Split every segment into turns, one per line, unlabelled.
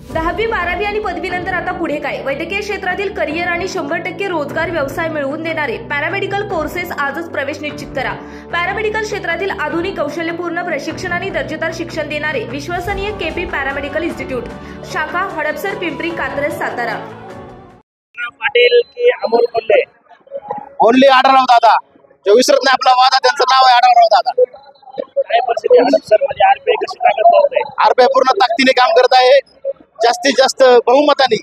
10वी 12वी आणि पदवीनंतर आता पुढे काय? वैद्यकीय क्षेत्रातील करिअर आणि 100% रोजगार व्यवसाय मिळवून देणारे पॅरामेडिकल कोर्सेस आजच प्रवेश निश्चित करा। पॅरामेडिकल क्षेत्रातील आधुनिक कौशल्यपूर्ण प्रशिक्षण आणि दर्जेदार शिक्षण देणारे विश्वसनीय केपी पॅरामेडिकल इन्स्टिट्यूट, शाखा हडपसर, पिंपरी, कात्रज, सातारा।
पाटील की अमोल कोल्हे?
ओनली आढळराव दादा, जो विसरत नाही आपला वादा, त्यांचं नाव आहे आढळराव दादा।
काय परिस्थिती हडपसर मध्ये आरपीआय कशी ताकद लावते?
आरपीआय पूर्ण ताकदीने काम करत आहे, जास्तीत जास्त बहुमताने।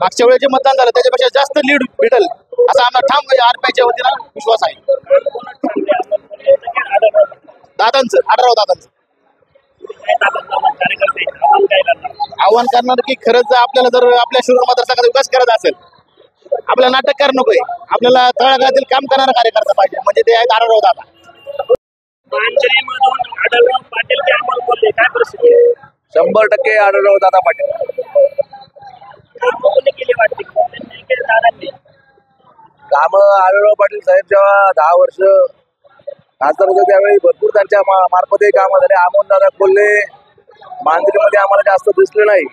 मागच्या वेळेस जे मतदान झालं त्याच्यापेक्षा जास्त लीड भेटल असा आमचा ठाम आरपीआयच्या वतीनं विश्वास आहे। दादांचं, आढळराव दादांचं आव्हान करणार की खरंच आपल्याला जर आपल्या शिरूर मतदारसंघाचा विकास करायचा असेल, आपल्याला नाटककार नकोय, आपल्याला तळागाळातील काम करणारा कार्यकर्ता पाहिजे, म्हणजे ते आहेत आढळराव दादा।
मांजरीमधून आढळराव पाटील की अमोल कोल्हे? काय परिस्थिती आहे?
100% आढळराव दादा पाटील।
कोणी केली वाटते? कोल्हेंनी की दादांनी?
काम आढळराव पाटील साहेब जेव्हा 10 वर्ष खासदार होते त्यावेळी भरपूर त्यांच्या मार्फत काम झाले। अमोल दादा कोल्हे मांजरीमध्ये आम्हाला जास्त दिसले नाही।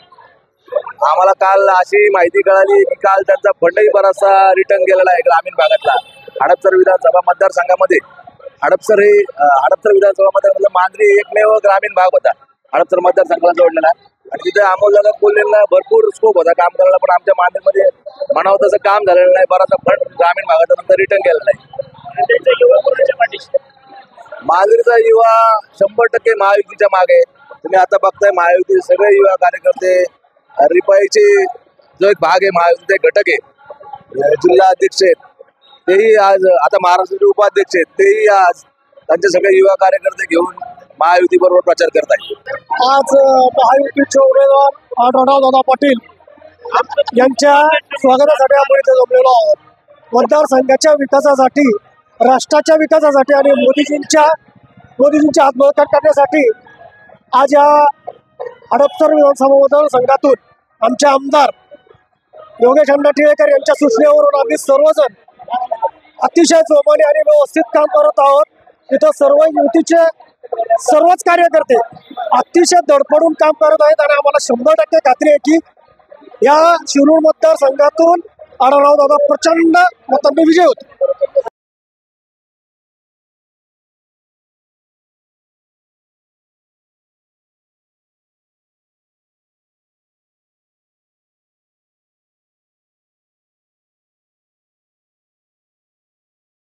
आम्हाला काल अशी माहिती कळाली की काल त्यांचा फंडही बराचसा रिटर्न गेलेला आहे ग्रामीण भागातला। हडपसर विधानसभा मतदारसंघामध्ये हडपसर विधानसभा मतदारसंघात मांजरी एकमेव ग्रामीण भाग होता हडपसर मतदारसंघाला जोडलेला, आणि तिथे अमोलदादा कोल्हेंना भरपूर स्कोप होता काम करायला, पण आमच्या मांजरीमध्ये म्हणावं तसं काम झालेलं नाही। बराचसा फंड ग्रामीण भागात नंतर रिटर्न गेलेला आहे। मांजरीचा युवा 100% महायुतीच्या मागे। तुम्ही आता बघताय महायुती सगळे युवा कार्यकर्ते, रिपाईचे जो एक भाग आहे महायुतीचे घटक आहे, जिल्हा अध्यक्ष आहेत तेही आज, आता महाराष्ट्राचे उपाध्यक्ष आहेत तेही आज त्यांचे सगळे युवा कार्यकर्ते घेऊन महायुती बरोबर प्रचार करत आहेत।
आज महायुतीचे उमेदवार आढळराव दादा पाटील यांच्या स्वागतासाठी आपण इथे जमलेलो आहोत। मतदारसंघाच्या विकासासाठी, राष्ट्राच्या विकासासाठी आणि मोदीजींच्या आत्मसात करण्यासाठी आज या हडपसर विधानसभा मतदारसंघातून आमचे आमदार योगेश अण्णा टिळेकर यांच्या सूचनेवरून आम्ही सर्वजण अतिशय जोमाने आणि व्यवस्थित काम करत आहोत। इथं सर्व युतीचे सर्वच कार्यकर्ते अतिशय धडपडून काम करत आहेत आणि आम्हाला 100% खात्री आहे की या शिरूर मतदारसंघातून आढळराव दादा प्रचंड मतांनी विजय होतो।